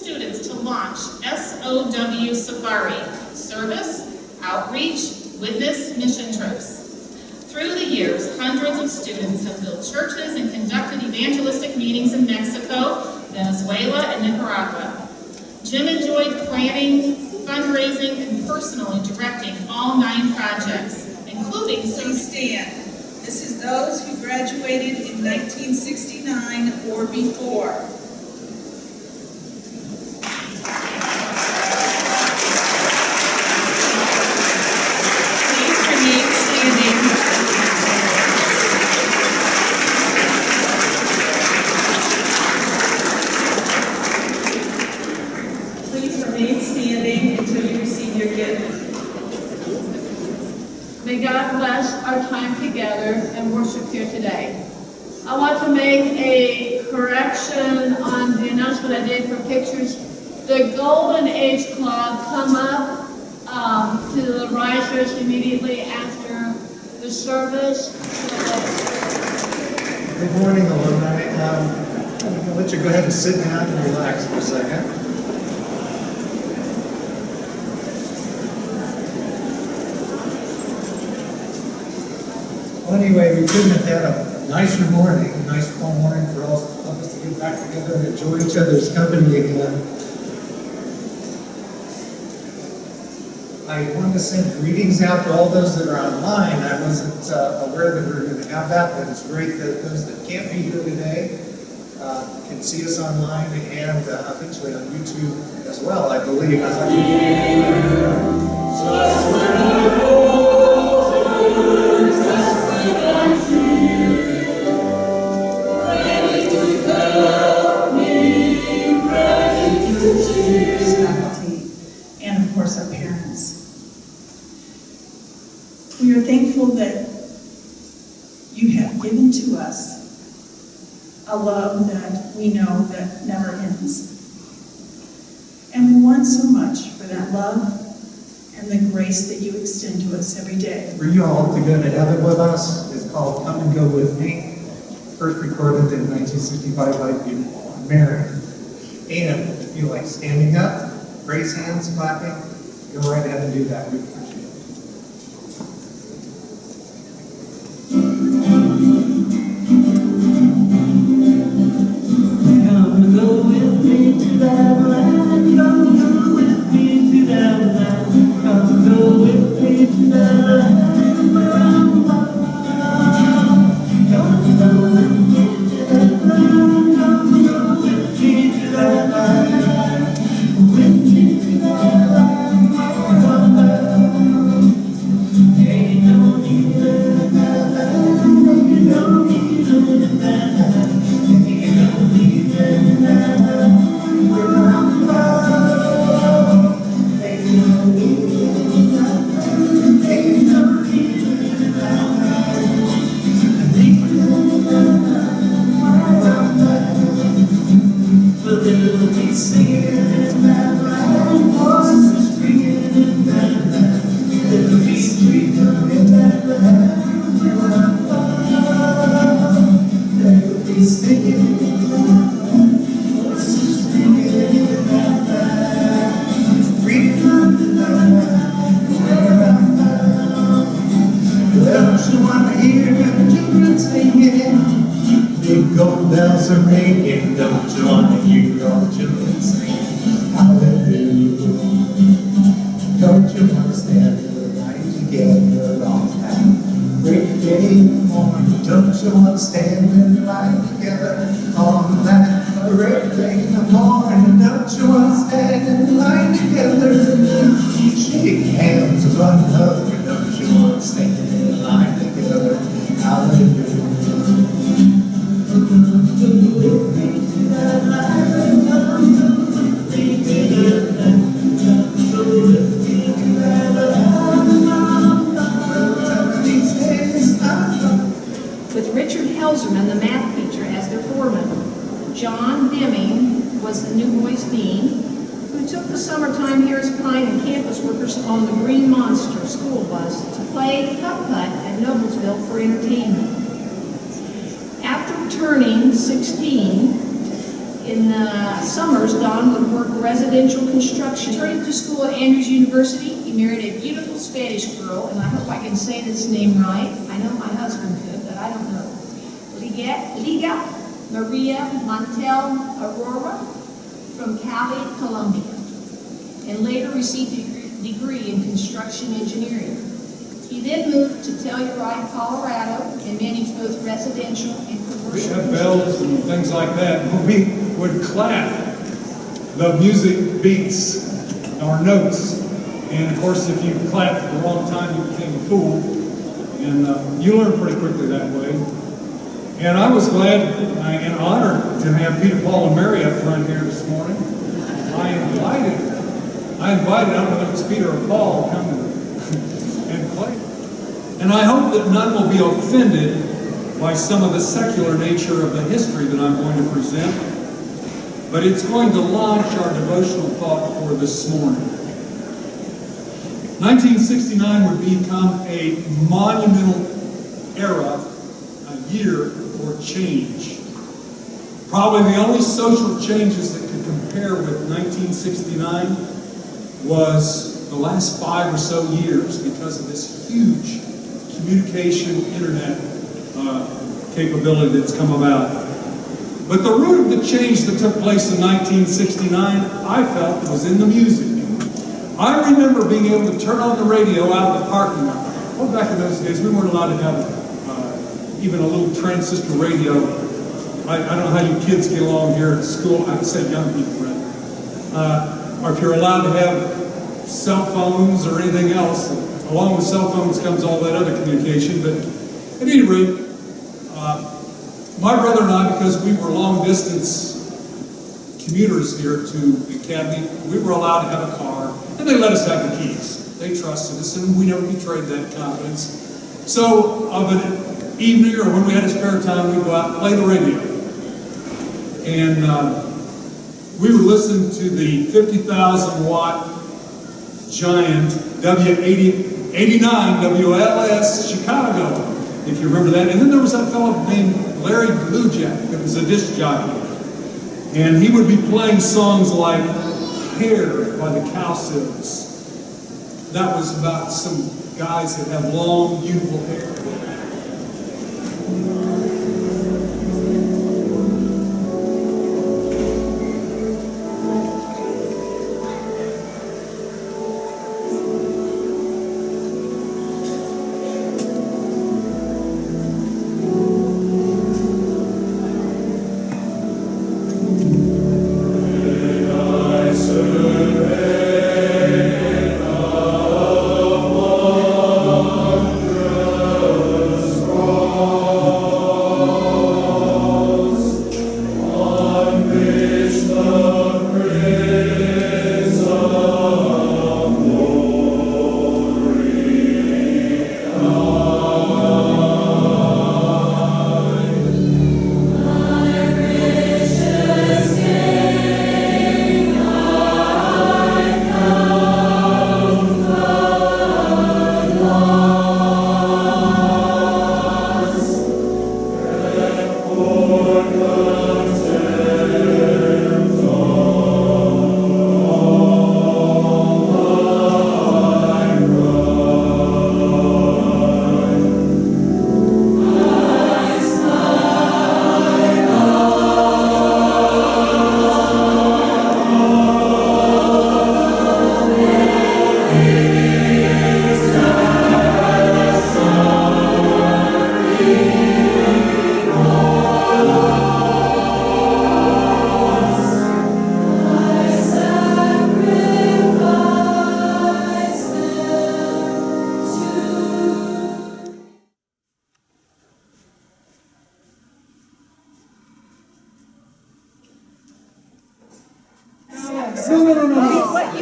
students to launch SOW Safari, Service, Outreach, Witness Mission Trips. Through the years, hundreds of students have built churches and conducted evangelistic meetings in Mexico, Venezuela, and Nicaragua. Jim enjoyed planning, fundraising, and personally directing all 9 projects, including Please stand. This is those who graduated in 1969 or before. Please remain standing. Please remain standing until you receive your gift. May God bless our time together and worship here today. I want to make a correction on the announcement I did for pictures. The Golden Age Club come up to the risers immediately after the service. Good morning, alumni. I'm going to let you go ahead and sit down and relax for a second. Well, anyway, we couldn't have had a nicer morning, a nice fall morning for all of us to get back together and enjoy each other's company again. I want to send greetings out to all those that are online. I wasn't aware that we were going to have that, but it's great that those that can't be here today can see us online and eventually on YouTube as well, I believe. Faculty, and of course our parents. We are thankful that you have given to us a love that we know that never ends. And we want so much for that love and the grace that you extend to us every day. For you all to go to heaven with us is called Come and Go With Me, first recorded in 1965 by Mary. And if you like standing up, raise hands, clapping, go right ahead and do that. We appreciate it. Come go with me to that land, come go with me to that land, come go with me to that land where I'm loved. Come go with me to that land, come go with me to that land, with me to that land where I'm loved. Ain't no need in that land, ain't no need in that land, ain't no need in that land where I'm loved. Ain't no need in that land, ain't no need in that land, need in that land where I'm loved. But it'll be singing in that land, voices ringing in that land, it'll be freedom in that land where I'm loved. They'll be singing in that land, voices ringing in that land, freedom in that land where I'm loved. Don't you want to hear the children singing? Big gold bells are ringing, don't you want to hear all the children singing? Hallelujah. Don't you want to stand in the night together on that great day in the morning? Don't you want to stand in the light together on that great day in the morning? Don't you want to stand in the light together? Shake hands and run hug. Don't you want to stand in the light together? Hallelujah. With me to that land, with me to that land, with me to that land. With Richard Helserman, the math teacher, as their foreman. John Deming was the New Boys Dean, who took the summertime Harris Pine and campus workers on the Green Monster school bus to play putt-putt at Noblesville for entertainment. After turning 16, In the summers, Don would work residential construction. Returning to school at Andrews University, he married a beautiful Spanish girl, and I hope I can say this name right. I know my husband could, but I don't know. Liga Maria Montel Aurora from Cali, Colombia, and later received a degree in construction engineering. He then moved to Telluride, Colorado, and managed both residential and We commercial. had bells and things like that. We would clap the music beats or notes. And of course, if you clapped at the wrong time, you became a fool. And you learn pretty quickly that way. And I was glad and honored to have Peter, Paul, and Mary up front here this morning. I invited, I don't know if it was Peter or Paul, to come and play. And I hope that none will be offended by some of the secular nature of the history that I'm going to present. But it's going to launch our devotional thought for this morning. 1969 would become a monumental era, a year for change. Probably the only social changes that could compare with 1969 was the last 5 or so years because of this huge communication internet capability that's come about. But the root of the change that took place in 1969, I felt, was in the music. I remember being able to turn on the radio out in the parking lot. Well, back in those days, we weren't allowed to have even a little transistor radio. I don't know how you kids get along here at school. I would say young people, right? Or if you're allowed to have cell phones or anything else. Along with cell phones comes all that other communication. But at any rate, my brother and I, because we were long distance commuters here to the academy, we were allowed to have a car, and they let us have the keys. They trusted us, and we never betrayed that confidence. So, of an evening or when we had a spare time, we'd go out and play the radio. And we would listen to the 50,000 watt giant W89 WLS Chicago, if you remember that. And then there was that fellow named Larry Bluejack that was a disc jockey. And he would be playing songs like Hair by the Cowsills. That was about some guys that have long, beautiful hair.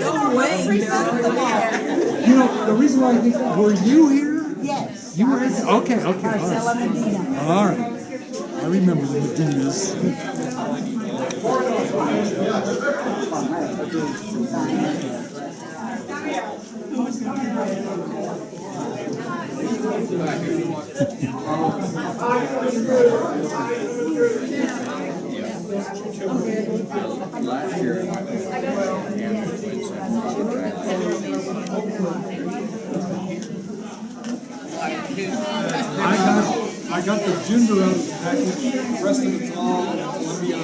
No way. You know, the reason why I think, were you here? Yes. You were here? Okay, okay. Marcella Medina. All right. I remember the Medinas. Last year, I I got the gender out of the package, the rest of it's all Columbia.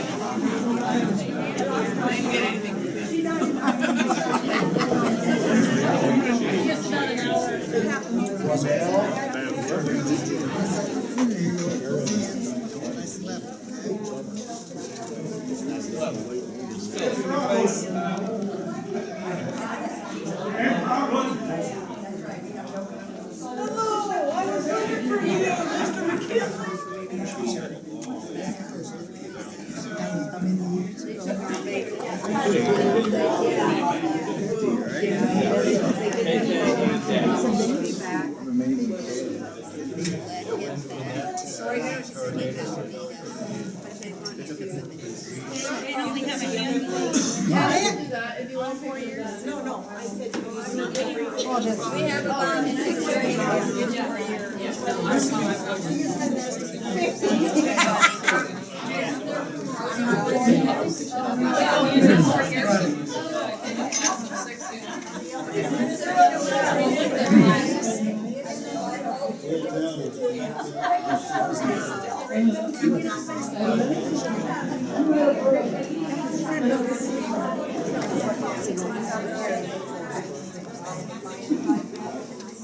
If you want 4 years.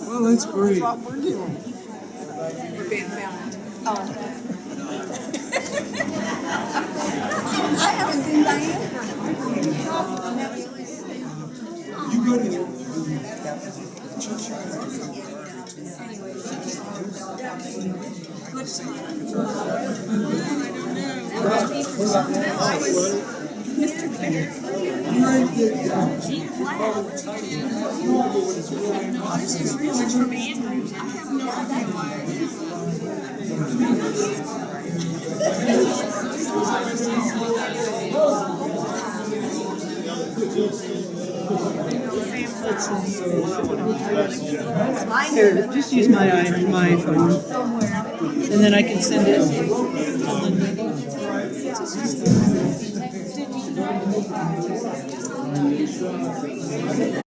Well, that's great. What we're doing. We're being filmed. Oh. I haven't seen Diane. You go to the Here, just use my phone, and then I can send it.